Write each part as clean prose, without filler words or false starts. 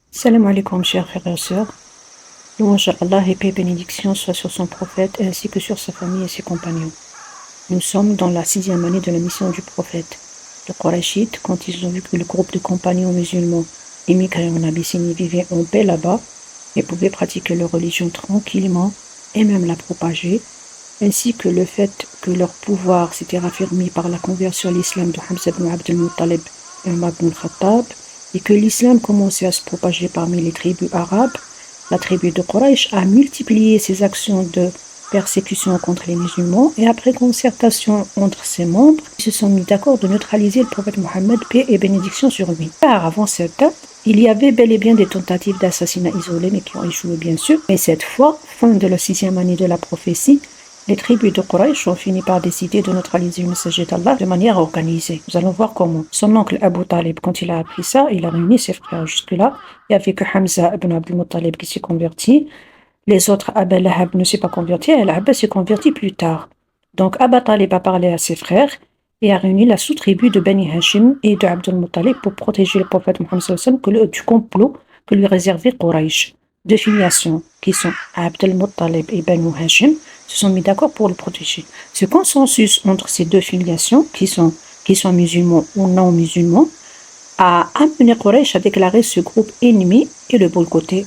Salam alaikum, chers frères et sœurs. Louange à Allah et paix et bénédiction soit sur son prophète ainsi que sur sa famille et ses compagnons. Nous sommes dans la 6e année de la mission du prophète. Les Qurayshites, quand ils ont vu que le groupe de compagnons musulmans immigrés en Abyssinie vivait en paix là-bas et pouvaient pratiquer leur religion tranquillement et même la propager, ainsi que le fait que leur pouvoir s'était raffermi par la conversion à l'islam de Hamza ibn Abd al-Muttalib et Omar ibn al-Khattab, et que l'islam commençait à se propager parmi les tribus arabes, la tribu de Quraysh a multiplié ses actions de persécution contre les musulmans et après concertation entre ses membres, ils se sont mis d'accord de neutraliser le prophète Mohammed, paix et bénédiction sur lui. Car avant cette date, il y avait bel et bien des tentatives d'assassinat isolées mais qui ont échoué bien sûr. Mais cette fois, fin de la 6e année de la prophétie, les tribus de Quraysh ont fini par décider de neutraliser le messager d'Allah de manière organisée. Nous allons voir comment. Son oncle Abu Talib, quand il a appris ça, il a réuni ses frères jusque-là. Il n'y avait que Hamza ibn Abdul Muttalib qui s'est converti. Les autres, Abu Lahab ne s'est pas converti, et Al-Abbas s'est converti plus tard. Donc Abu Talib a parlé à ses frères et a réuni la sous-tribu de Bani Hashim et de Abdul Muttalib pour protéger le prophète Mohammed sallallahu alayhi wa sallam du complot que lui réservait Quraysh. Deux filiations qui sont Abdul Muttalib et Banu Hashim se sont mis d'accord pour le protéger. Ce consensus entre ces deux filiations, qui sont musulmans ou non musulmans, a amené Quraysh à déclarer ce groupe ennemi et le boycotter.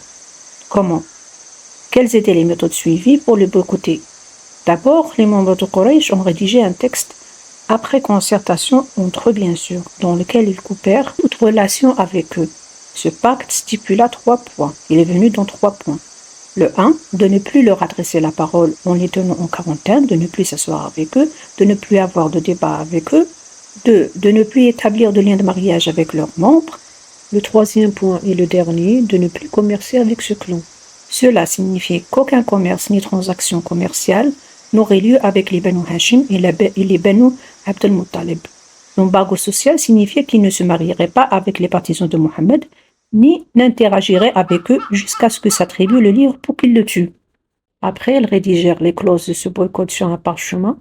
Comment? Quelles étaient les méthodes suivies pour le boycotter? D'abord, les membres de Quraysh ont rédigé un texte après concertation entre eux bien sûr, dans lequel ils coupèrent toute relation avec eux. Ce pacte stipula 3 points. Il est venu dans 3 points. Le 1, de ne plus leur adresser la parole en les tenant en quarantaine, de ne plus s'asseoir avec eux, de ne plus avoir de débat avec eux. 2, de ne plus établir de lien de mariage avec leurs membres. Le 3e point et le dernier, de ne plus commercer avec ce clan. Cela signifiait qu'aucun commerce ni transaction commerciale n'aurait lieu avec les Banu Hashim et les Banu Abd al-Muttalib. L'embargo social signifiait qu'ils ne se marieraient pas avec les partisans de Mohammed, ni n'interagirait avec eux jusqu'à ce que sa tribu le livre pour qu'il le tue. Après, ils rédigèrent les clauses de ce boycott sur un parchemin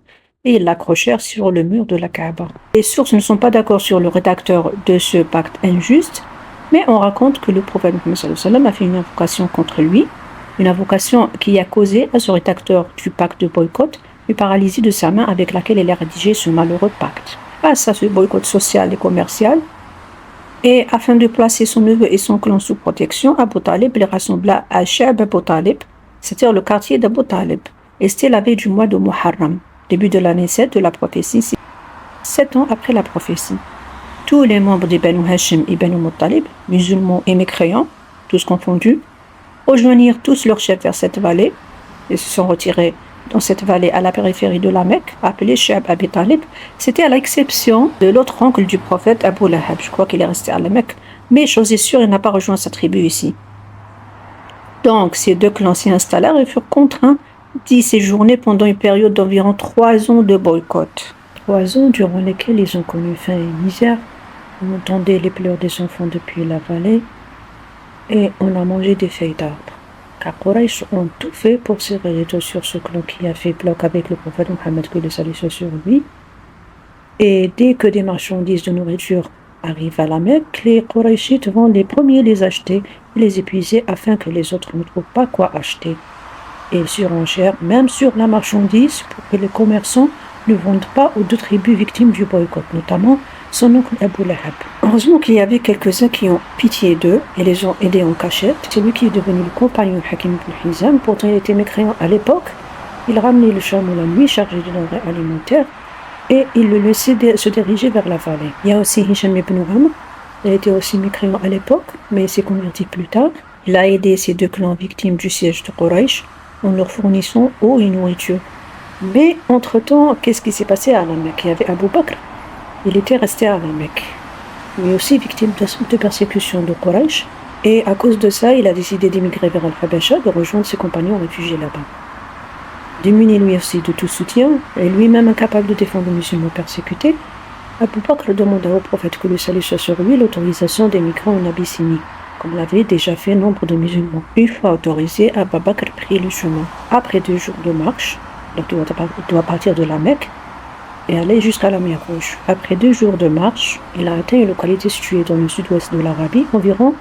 et ils l'accrochèrent sur le mur de la Kaaba. Les sources ne sont pas d'accord sur le rédacteur de ce pacte injuste, mais on raconte que le prophète Mohammed sallallahu alayhi wa sallam a fait une invocation contre lui, une invocation qui a causé à ce rédacteur du pacte de boycott une paralysie de sa main avec laquelle il a rédigé ce malheureux pacte. Face à ce boycott social et commercial, et afin de placer son neveu et son clan sous protection, Abu Talib les rassembla à Sha'b Abu Talib, c'est-à-dire le quartier d'Abu Talib. Et c'était la veille du mois de Muharram, début de l'année 7 de la prophétie, 7 ans après la prophétie. Tous les membres des Banu Hashim et Banu Muttalib, musulmans et mécréants, tous confondus, rejoignirent tous leurs chefs vers cette vallée et se sont retirés dans cette vallée à la périphérie de la Mecque, appelée Sha'b Abi Talib. C'était à l'exception de l'autre oncle du prophète, Abu Lahab. Je crois qu'il est resté à la Mecque, mais chose est sûre, il n'a pas rejoint sa tribu ici. Donc, ces deux clans s'y installèrent et furent contraints d'y séjourner pendant une période d'environ 3 ans de boycott. 3 ans durant lesquels ils ont connu faim et misère. On entendait les pleurs des enfants depuis la vallée et on a mangé des feuilles d'arbre. Car Quraysh ont tout fait pour serrer les taux sur ce clan qui a fait bloc avec le prophète Mohammed, que le salut soit sur lui. Et dès que des marchandises de nourriture arrivent à la Mecque, les Qurayshites vont les premiers les acheter et les épuiser afin que les autres ne trouvent pas quoi acheter. Et ils surenchèrent même sur la marchandise pour que les commerçants ne vendent pas aux deux tribus victimes du boycott, notamment son oncle Abu Lahab. Heureusement qu'il y avait quelques-uns qui ont pitié d'eux et les ont aidés en cachette. C'est lui qui est devenu le compagnon Hakim ibn Hizam. Pourtant il était mécréant à l'époque. Il ramenait le chameau la nuit chargé de denrées alimentaires et il le laissait se diriger vers la vallée. Il y a aussi Hisham ibn Amr. Il était aussi mécréant à l'époque, mais il s'est converti plus tard. Il a aidé ces deux clans victimes du siège de Quraysh en leur fournissant eau et nourriture. Mais entre-temps, qu'est-ce qui s'est passé à la Mecque? Il y avait Abu Bakr. Il était resté à la Mecque, lui aussi victime de persécution de Quraysh, et à cause de ça, il a décidé d'émigrer vers Al-Habasha, de rejoindre ses compagnons réfugiés là-bas. Démuni lui aussi de tout soutien, et lui-même incapable de défendre les musulmans persécutés, Abu Bakr demanda au prophète que le salut soit sur lui l'autorisation d'émigrer en Abyssinie, comme l'avaient déjà fait nombre de musulmans. Une fois autorisé, Abu Bakr prit le chemin. Après 2 jours de marche, donc il doit partir de la Mecque, et aller jusqu'à la mer Rouge. Après 2 jours de marche, il a atteint une localité située dans le sud-ouest de l'Arabie, environ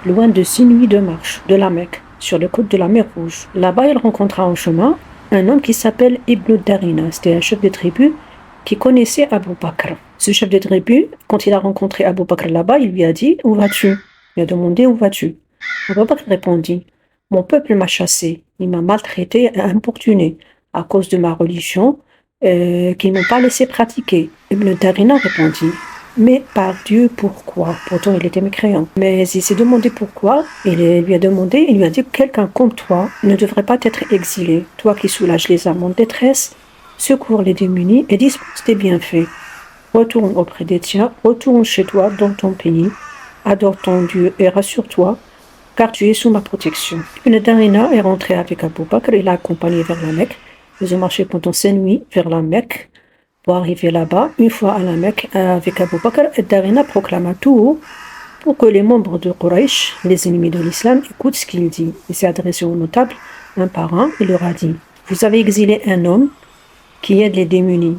loin de 6 nuits de marche de la Mecque, sur les côtes de la mer Rouge. Là-bas, il rencontra en chemin un homme qui s'appelle Ibn Darina. C'était un chef de tribu qui connaissait Abu Bakr. Ce chef de tribu, quand il a rencontré Abu Bakr là-bas, il lui a dit « Où vas-tu » Il a demandé « Où vas-tu » Abu Bakr répondit « Mon peuple m'a chassé, il m'a maltraité et importuné à cause de ma religion qu'ils m'ont pas laissé pratiquer. » Ibn Darina répondit « Mais par Dieu, pourquoi ?» Pourtant, il était mécréant. Mais il s'est demandé pourquoi. Il lui a dit « Quelqu'un comme toi ne devrait pas être exilé. Toi qui soulages les âmes en détresse, secours les démunis et dispense tes bienfaits. Retourne auprès des tiens, retourne chez toi dans ton pays, adore ton Dieu et rassure-toi, car tu es sous ma protection. » Ibn Darina est rentré avec Abu Bakr et l'a accompagné vers la Mecque. Ils ont marché pendant 5 nuits vers la Mecque. Pour arriver là-bas, une fois à la Mecque avec Abu Bakr, Darina proclama tout haut pour que les membres de Quraysh, les ennemis de l'islam, écoutent ce qu'il dit. Il s'est adressé aux notables, un par un, et leur a dit « Vous avez exilé un homme qui aide les démunis. »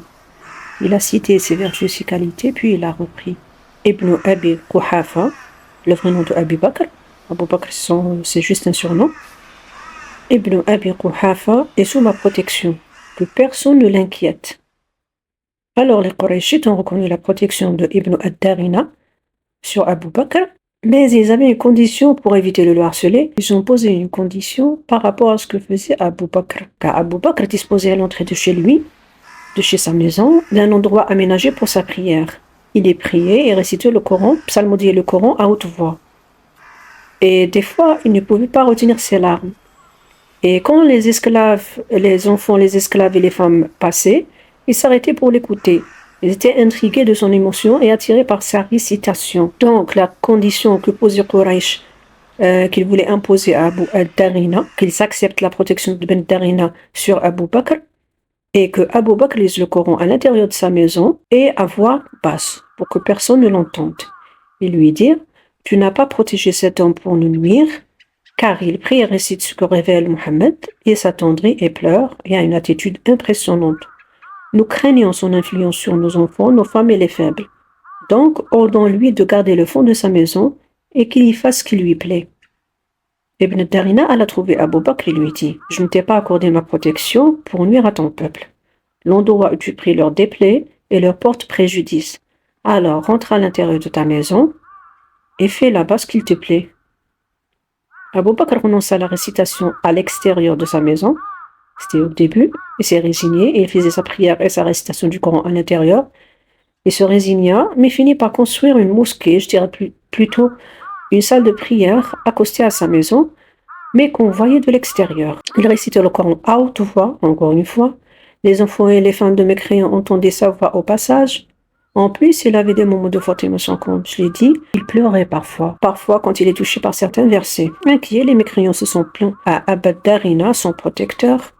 Il a cité ses vertus, ses qualités, puis il a repris. Ibn Abi Quhafa, le vrai nom de Abi Bakr. Abu Bakr, c'est juste un surnom. Ibn Abi Quhafa est sous ma protection, que personne ne l'inquiète. Alors les Qurayshites ont reconnu la protection de Ibn ad-Darina sur Abu Bakr, mais ils avaient une condition pour éviter de le harceler. Ils ont posé une condition par rapport à ce que faisait Abu Bakr. Car Abu Bakr disposait à l'entrée de chez lui, de chez sa maison, d'un endroit aménagé pour sa prière. Il est prié et récitait le Coran, psalmodiait le Coran à haute voix. Et des fois, il ne pouvait pas retenir ses larmes. Et quand les esclaves, les enfants, les esclaves et les femmes passaient, ils s'arrêtaient pour l'écouter. Ils étaient intrigués de son émotion et attirés par sa récitation. Donc, la condition que posait Quraysh, qu'il voulait imposer à Abu al-Darina, qu'ils acceptent la protection de Ben Darina sur Abu Bakr, et que Abu Bakr lise le Coran à l'intérieur de sa maison et à voix basse, pour que personne ne l'entende. Et lui dire « Tu n'as pas protégé cet homme pour nous nuire, car il prie et récite ce que révèle Mohammed, et s'attendrit et pleure, et a une attitude impressionnante. Nous craignons son influence sur nos enfants, nos femmes et les faibles. Donc, ordons-lui de garder le fond de sa maison et qu'il y fasse ce qui lui plaît. » Ibn Darina alla trouver Abu Bakr et lui dit « Je ne t'ai pas accordé ma protection pour nuire à ton peuple. L'endroit où tu pries leur déplaît et leur porte préjudice. Alors rentre à l'intérieur de ta maison et fais là-bas ce qu'il te plaît. » Abu Bakr renonça à la récitation à l'extérieur de sa maison. C'était au début. Il s'est résigné et il faisait sa prière et sa récitation du Coran à l'intérieur. Il se résigna, mais finit par construire une mosquée, je dirais plutôt une salle de prière accostée à sa maison, mais qu'on voyait de l'extérieur. Il récitait le Coran à haute voix, encore une fois. Les enfants et les femmes de mécréants entendaient sa voix au passage. En plus, il avait des moments de forte émotion, comme je l'ai dit. Il pleurait parfois quand il est touché par certains versets. Inquiets, les mécréants se sont plaints à Abu Darina, son protecteur.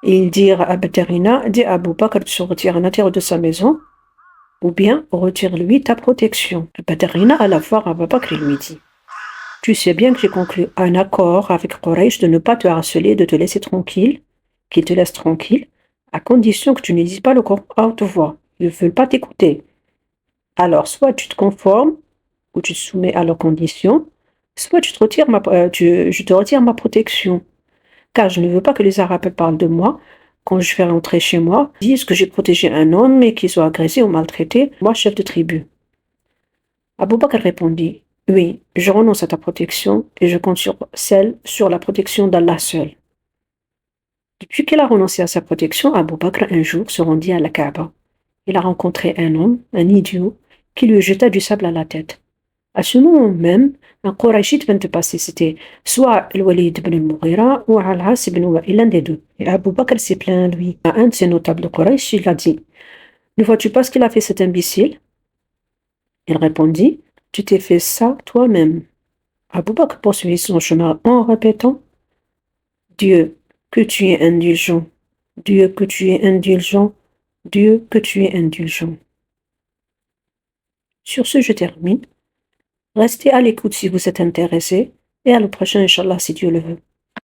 Et ils dirent à Abu Darina, dis à Abu Bakr de se retirer à l'intérieur de sa maison, ou bien retire-lui ta protection. Abu Darina alla voir Abu Bakr et lui dit, tu sais bien que j'ai conclu un accord avec Quraysh de ne pas te harceler, de te laisser tranquille, qu'il te laisse tranquille, à condition que tu ne dises pas le Coran à haute voix. Ils ne veulent pas t'écouter. Alors, soit tu te conformes, ou tu te soumets à leurs conditions, soit je te retire ma protection. Car je ne veux pas que les Arabes parlent de moi, quand je vais rentrer chez moi, disent que j'ai protégé un homme et qu'il soit agressé ou maltraité, moi chef de tribu. Abu Bakr répondit, oui, je renonce à ta protection et je compte sur la protection d'Allah seul. Depuis qu'il a renoncé à sa protection, Abu Bakr un jour se rendit à la Kaaba. Il a rencontré un homme, un idiot, qui lui jeta du sable à la tête. À ce moment même, un Qurayshite vint de passer. C'était soit Al-Walid ibn al-Mughira ou Al-As ibn Wa'il, l'un des deux. Et Abu Bakr s'est plaint lui. À un de ses notables de Quraysh, il a dit, ne vois-tu pas ce qu'il a fait cet imbécile? Il répondit, tu t'es fait ça toi-même. Abu Bakr poursuivit son chemin en répétant, Dieu, que tu es indulgent. Dieu, que tu es indulgent. Dieu, que tu es indulgent. Sur ce, je termine. Restez à l'écoute si vous êtes intéressé et à le prochain, Inch'Allah, si Dieu le veut.